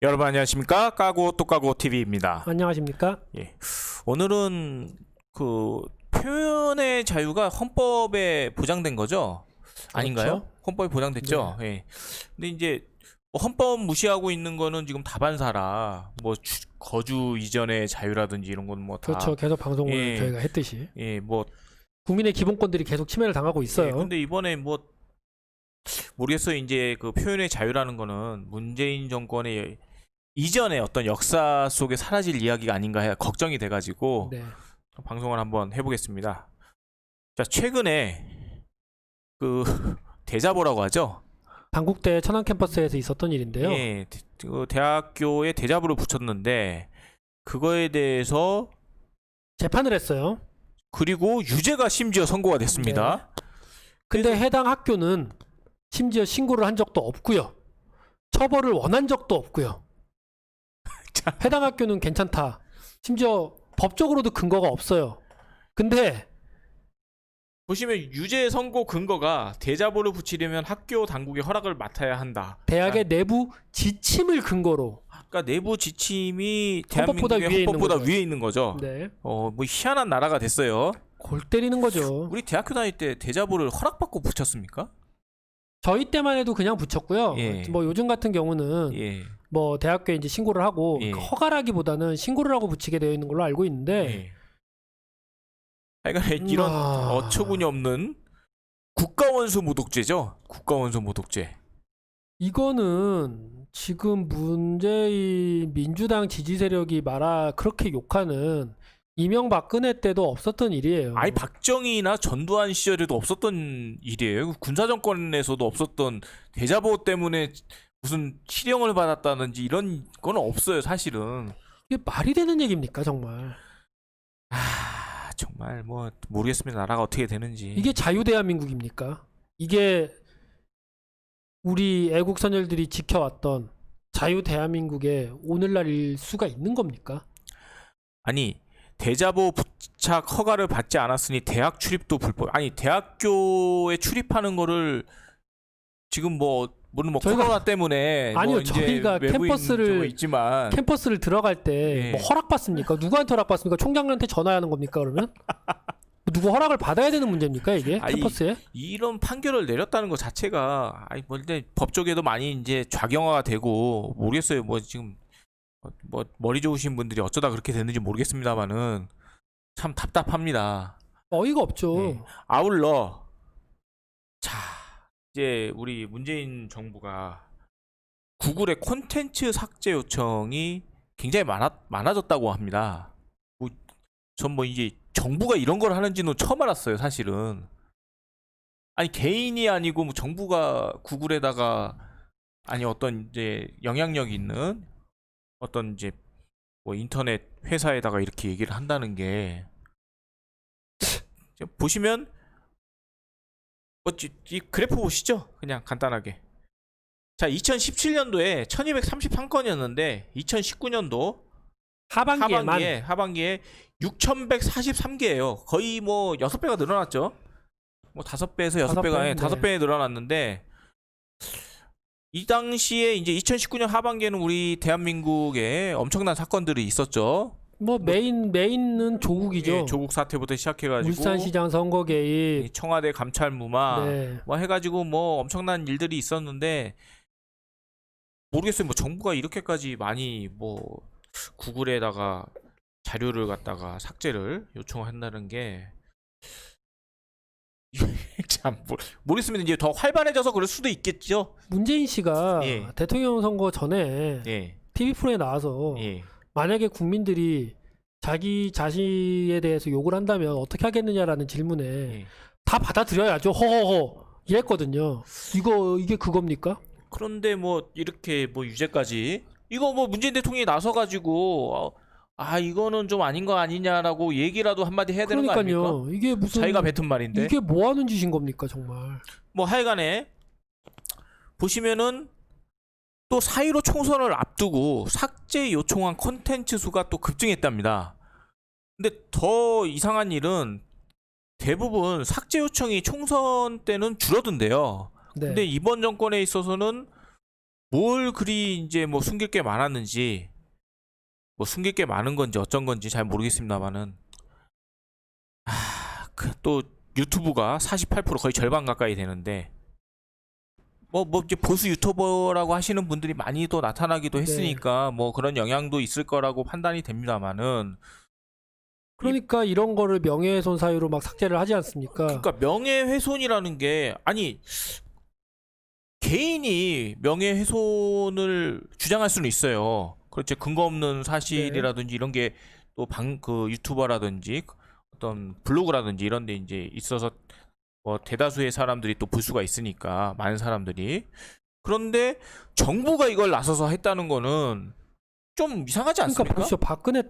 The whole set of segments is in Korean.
여러분 안녕하십니까? 까고 또 까고 TV입니다. 안녕하십니까? 예. 오늘은 그 표현의 자유가 헌법에 보장된 거죠? 아닌가요? 그렇죠. 헌법에 보장됐죠? 예. 근데 이제 뭐 헌법 무시하고 있는 거는 지금 다반사라 뭐 거주 이전의 자유라든지 이런 건 뭐 다 그렇죠. 계속 방송을 예. 저희가 했듯이 예, 뭐 국민의 기본권들이 계속 침해를 당하고 있어요. 예, 근데 이번에 뭐 모르겠어요. 이제 그 표현의 자유라는 거는 문재인 정권의 이전의 어떤 역사 속에 사라질 이야기가 아닌가 해 걱정이 돼가지고 네. 방송을 한번 해보겠습니다. 자, 최근에 그 대자보라고 하죠. 방국대 천안 캠퍼스에서 있었던 일인데요. 예, 그 대학교에 대자보를 붙였는데 그거에 대해서 재판을 했어요. 그리고 유죄가 심지어 선고가 됐습니다. 근데 해당 학교는 심지어 신고를 한 적도 없고요. 처벌을 원한 적도 없고요. 자. 해당 학교는 괜찮다. 심지어 법적으로도 근거가 없어요. 근데 보시면 유죄 선고 근거가 대자보를 붙이려면 학교 당국의 허락을 맡아야 한다. 대학의 내부 지침을 근거로 그러니까 내부 지침이 헌법보다 대한민국의 헌법보다 위에 위에 있는 거죠. 네. 뭐 희한한 나라가 됐어요. 골 때리는 거죠. 우리 대학교 다닐 때 대자보를 허락받고 붙였습니까? 저희 때만 해도 그냥 붙였고요. 예. 뭐 요즘 같은 경우는 예. 뭐 대학교에 이제 신고를 하고 예. 허가라기보다는 신고를 하고 붙이게 되어 있는 걸로 알고 있는데 예. 하여간 이런 아. 어처구니 없는 국가원수 모독죄죠. 국가원수 모독죄. 이거는 지금 문재인 민주당 지지 세력이 그렇게 욕하는 이명박근혜 때도 없었던 일이에요. 아니 박정희나 전두환 시절에도 없었던 일이에요. 군사 정권에서도 없었던 대자보 때문에 무슨 실형을 받았다든지 이런 건 없어요, 사실은. 이게 말이 되는 얘기입니까, 정말? 정말 뭐 모르겠습니다. 나라가 어떻게 되는지. 이게 자유대한민국입니까? 이게 우리 애국 선열들이 지켜왔던 자유대한민국의 오늘날일 수가 있는 겁니까? 아니 대자보 부착 허가를 받지 않았으니 대학 출입도 불법. 아니 대학교에 출입하는 거를 지금 물론 코로나 때문에 아니요, 뭐 이제 저희가 외부인 캠퍼스를 저거 있지만 캠퍼스를 들어갈 때 예. 뭐 허락받습니까? 누구한테 허락받습니까? 총장한테 전화해야 하는 겁니까, 그러면? 누구 허락을 받아야 되는 문제입니까, 이게? 아니, 캠퍼스에? 이런 판결을 내렸다는 것 자체가 아니 뭐 근데 법조계도 많이 이제 좌경화가 되고 모르겠어요. 뭐 지금 뭐 머리 좋으신 분들이 어쩌다 그렇게 됐는지 모르겠습니다만은 참 답답합니다. 어이가 없죠. 네. 아울러 자 이제 우리 문재인 정부가 구글의 콘텐츠 삭제 요청이 굉장히 많아졌다고 합니다. 전 뭐 이제 정부가 이런 걸 하는지는 처음 알았어요, 사실은. 아니 개인이 아니고 뭐 정부가 구글에다가 아니 어떤 이제 영향력 있는 어떤 이제 뭐 인터넷 회사에다가 이렇게 얘기를 한다는 게 보시면 이 그래프 보시죠. 그냥 간단하게. 자, 2017년도에 1233건이었는데 2019년도 하반기에 6143개예요. 거의 뭐 6배가 늘어났죠. 뭐 5배에서 6배가 5배 늘어났는데 이 당시에 이제 2019년 하반기에는 우리 대한민국에 엄청난 사건들이 있었죠. 뭐 메인은 조국이죠. 예, 조국 사태부터 시작해가지고 울산시장 선거 개입, 청와대 감찰 무마 네. 뭐 해가지고 뭐 엄청난 일들이 있었는데 모르겠어요. 뭐 정부가 이렇게까지 많이 뭐 구글에다가 자료를 갖다가 삭제를 요청한다는 게 참 모르겠습니다. 이제 더 활발해져서 그럴 수도 있겠죠. 문재인 씨가 예. 대통령 선거 전에 예, TV 프로에 나와서 예. 만약에 국민들이 자기 자신에 대해서 욕을 한다면 어떻게 하겠느냐라는 질문에 예. 다 받아들여야죠. 허허허 이랬거든요. 이게 그겁니까? 그런데 뭐 이렇게 뭐 유죄까지 이거 뭐 문재인 대통령이 나서가지고 이거는 좀 아닌 거 아니냐라고 얘기라도 한마디 해야 되는 거 아닙니까? 그러니까요. 이게 무슨 자기가 뱉은 말인데. 이게 뭐 하는 짓인 겁니까, 정말? 뭐 하여간에 보시면은 또 4.15 총선을 앞두고 삭제 요청한 콘텐츠 수가 또 급증했답니다. 근데 더 이상한 일은 대부분 삭제 요청이 총선 때는 줄어든대요. 네. 근데 이번 정권에 있어서는 뭘 그리 이제 뭐 숨길 게 많았는지, 뭐 숨길 게 많은 건지 어쩐 건지 잘 모르겠습니다만은, 또 유튜브가 48% 거의 절반 가까이 되는데, 뭐 이제 보수 유튜버라고 하시는 분들이 많이 또 나타나기도 네. 했으니까 뭐 그런 영향도 있을 거라고 판단이 됩니다만은, 그러니까 이런 거를 명예훼손 사유로 막 삭제를 하지 않습니까? 그러니까 명예훼손이라는 게, 아니 개인이 명예훼손을 주장할 수는 있어요. 그렇지, 근거 없는 사실이라든지 이런 게 또 그 유튜버라든지 어떤 블로그라든지 이런 데 이제 있어서 뭐 대다수의 사람들이 또 볼 수가 있으니까, 많은 사람들이. 그런데 정부가 이걸 나서서 했다는 거는 좀 이상하지 그러니까 않습니까? 보시죠. 박근혜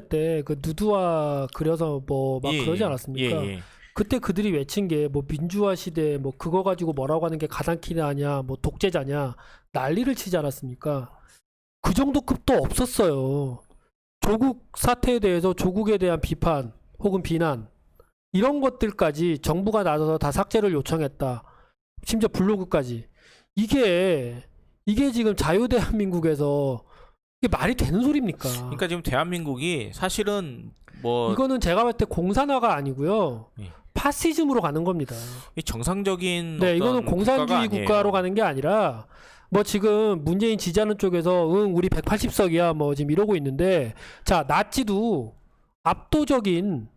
때 그 누드화 그려서 뭐 막 예, 그러지 예. 않았습니까? 예, 예. 그때 그들이 외친 게 뭐 민주화 시대 뭐 그거 가지고 뭐라고 하는 게 가당키나 하냐, 뭐 독재자냐 난리를 치지 않았습니까? 그 정도 급도 없었어요. 조국 사태에 대해서 조국에 대한 비판 혹은 비난 이런 것들까지 정부가 나서서 다 삭제를 요청했다. 심지어 블로그까지. 이게 지금 자유대한민국에서 이게 말이 되는 소리입니까? 그러니까 지금 대한민국이 사실은 뭐 이거는 제가 봤을 때 공산화가 아니고요. 예. 파시즘으로 가는 겁니다. 이 정상적인 네, 어떤 이거는 공산주의 국가가 아니에요. 국가로 가는 게 아니라 뭐 지금 문재인 지지하는 쪽에서 우리 180석이야 뭐 지금 이러고 있는데 자, 나치도 압도적인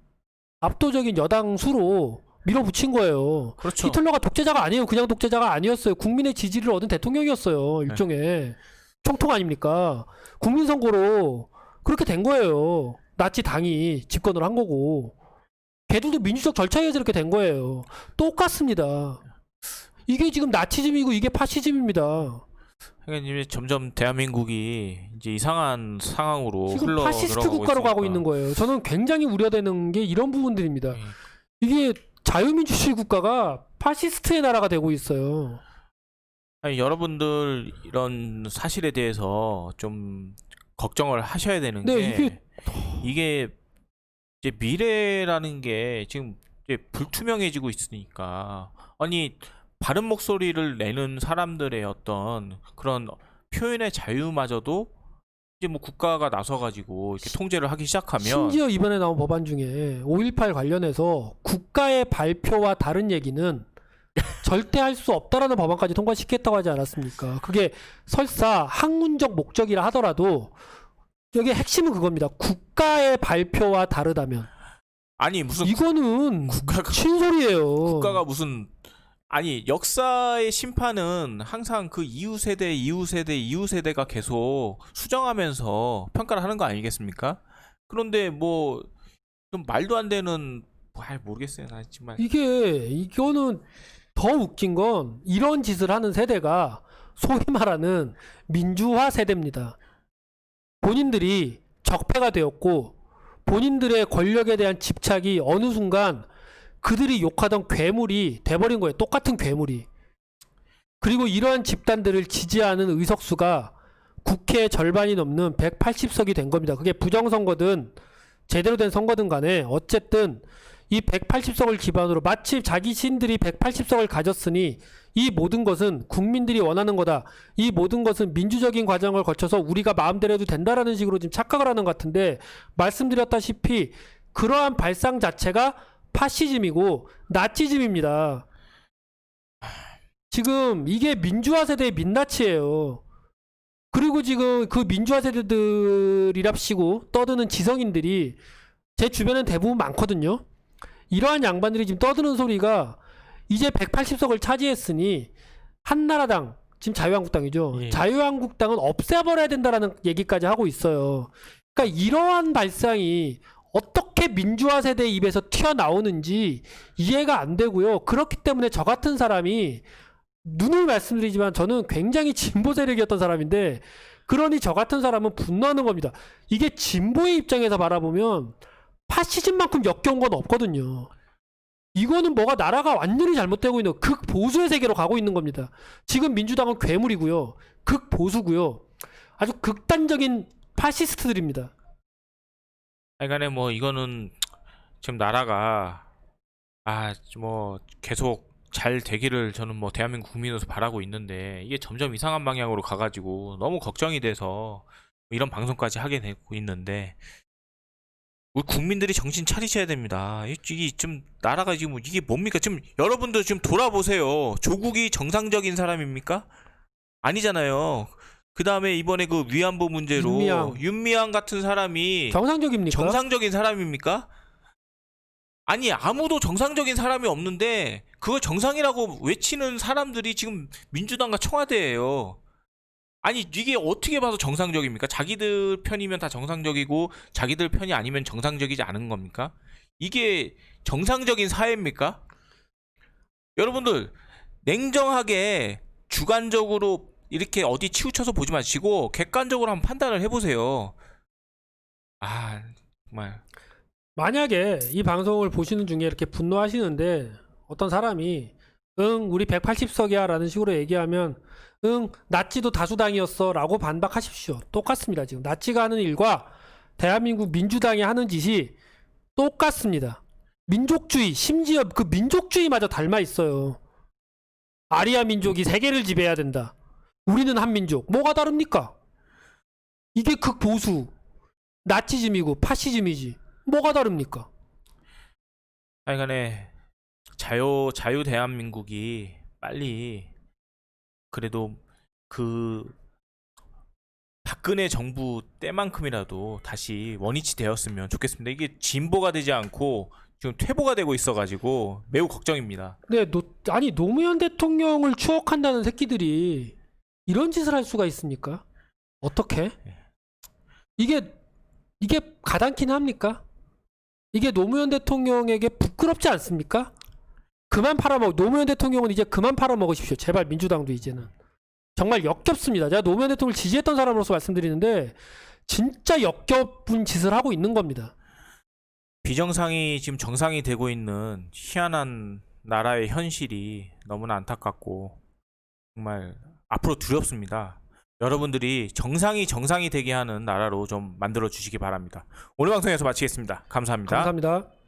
여당 수로 밀어붙인 거예요. 그렇죠. 히틀러가 독재자가 아니에요. 그냥 독재자가 아니었어요. 국민의 지지를 얻은 대통령이었어요. 일종의 총통 아닙니까? 국민 선거로 그렇게 된 거예요. 나치 당이 집권을 한 거고. 걔들도 민주적 절차에 의해서 이렇게 된 거예요. 똑같습니다. 이게 지금 나치즘이고 이게 파시즘입니다. 그러니까 이제 점점 대한민국이 이제 이상한 상황으로 지금 흘러 파시스트 들어가고 국가로 있으니까. 가고 있는 거예요. 저는 굉장히 우려되는 게 이런 부분들입니다. 예. 이게 자유민주주의 국가가 파시스트의 나라가 되고 있어요. 아니, 여러분들 이런 사실에 대해서 좀 걱정을 하셔야 되는 네, 게, 이게 이제 미래라는 게 지금 이제 불투명해지고 있으니까, 아니 바른 목소리를 내는 사람들의 어떤 그런 표현의 자유마저도 이제 뭐 국가가 나서 가지고 이렇게 통제를 하기 시작하면, 심지어 이번에 나온 법안 중에 5.18 관련해서 국가의 발표와 다른 얘기는 절대 할 수 없다라는 법안까지 통과시켰다고 하지 않았습니까? 그게 설사 학문적 목적이라 하더라도 여기 핵심은 그겁니다. 국가의 발표와 다르다면 아니 무슨 이거는 국가가 신소리예요. 국가가 무슨, 아니 역사의 심판은 항상 그 이후 세대가 계속 수정하면서 평가를 하는 거 아니겠습니까? 그런데 뭐 좀 말도 안 되는, 모르겠어요. 나 정말. 이거는 더 웃긴 건 이런 짓을 하는 세대가 소위 말하는 민주화 세대입니다. 본인들이 적폐가 되었고 본인들의 권력에 대한 집착이 어느 순간 그들이 욕하던 괴물이 돼버린 거예요. 똑같은 괴물이. 그리고 이러한 집단들을 지지하는 의석수가 국회 절반이 넘는 180석이 된 겁니다. 그게 부정선거든 제대로 된 선거든 간에 어쨌든 이 180석을 기반으로 마치 자기 신들이 180석을 가졌으니 이 모든 것은 국민들이 원하는 거다. 이 모든 것은 민주적인 과정을 거쳐서 우리가 마음대로 해도 된다라는 식으로 지금 착각을 하는 것 같은데, 말씀드렸다시피 그러한 발상 자체가 파시즘이고 나치즘입니다. 지금 이게 민주화 세대의 민낯이에요. 그리고 지금 그 민주화 세대들이랍시고 떠드는 지성인들이 제 주변엔 대부분 많거든요. 이러한 양반들이 지금 떠드는 소리가 이제 180석을 차지했으니 한나라당, 지금 자유한국당이죠. 예. 자유한국당은 없애버려야 된다라는 얘기까지 하고 있어요. 그러니까 이러한 발상이 어떻게 민주화 세대의 입에서 튀어나오는지 이해가 안 되고요. 그렇기 때문에 저 같은 사람이 눈을 말씀드리지만 저는 굉장히 진보 세력이었던 사람인데, 그러니 저 같은 사람은 분노하는 겁니다. 이게 진보의 입장에서 바라보면 파시즘만큼 역겨운 건 없거든요. 이거는 뭐가 나라가 완전히 잘못되고 있는 극보수의 세계로 가고 있는 겁니다. 지금 민주당은 괴물이고요. 극보수고요. 아주 극단적인 파시스트들입니다. 그러니까 뭐 이거는 지금 나라가 뭐 계속 잘 되기를 저는 뭐 대한민국 국민으로서 바라고 있는데 이게 점점 이상한 방향으로 가가지고 너무 걱정이 돼서 이런 방송까지 하게 되고 있는데 우리 국민들이 정신 차리셔야 됩니다. 이게 좀 나라가 지금 이게 뭡니까? 지금 여러분들 좀 돌아보세요. 조국이 정상적인 사람입니까? 아니잖아요. 그 다음에 이번에 그 위안부 문제로 윤미향 같은 사람이 정상적입니까? 정상적인 사람입니까? 아니 아무도 정상적인 사람이 없는데 그걸 정상이라고 외치는 사람들이 지금 민주당과 청와대예요. 아니 이게 어떻게 봐서 정상적입니까? 자기들 편이면 다 정상적이고 자기들 편이 아니면 정상적이지 않은 겁니까? 이게 정상적인 사회입니까? 여러분들 냉정하게 주관적으로 이렇게 어디 치우쳐서 보지 마시고 객관적으로 한번 판단을 해보세요. 아 정말 만약에 이 방송을 보시는 중에 이렇게 분노하시는데 어떤 사람이 응 우리 180석이야 라는 식으로 얘기하면 응 나치도 다수당이었어 라고 반박하십시오. 똑같습니다. 지금 나치가 하는 일과 대한민국 민주당이 하는 짓이 똑같습니다. 민족주의, 심지어 그 민족주의마저 닮아 있어요. 아리아 민족이 세계를 지배해야 된다. 우리는 한민족. 뭐가 다릅니까? 이게 극보수 나치즘이고 파시즘이지. 뭐가 다릅니까? 하여간에 자유 대한민국이 빨리 그래도 그 박근혜 정부 때만큼이라도 다시 원위치 되었으면 좋겠습니다. 이게 진보가 되지 않고 지금 퇴보가 되고 있어가지고 매우 걱정입니다. 네, 아니 노무현 대통령을 추억한다는 새끼들이 이런 짓을 할 수가 있습니까? 어떻게? 이게 가당키는 합니까? 이게 노무현 대통령에게 부끄럽지 않습니까? 노무현 대통령은 이제 그만 팔아먹으십시오. 제발 민주당도 이제는. 정말 역겹습니다. 제가 노무현 대통령을 지지했던 사람으로서 말씀드리는데 진짜 역겹은 짓을 하고 있는 겁니다. 비정상이 지금 정상이 되고 있는 희한한 나라의 현실이 너무나 안타깝고 정말 앞으로 두렵습니다. 여러분들이 정상이 되게 하는 나라로 좀 만들어 주시기 바랍니다. 오늘 방송에서 마치겠습니다. 감사합니다. 감사합니다.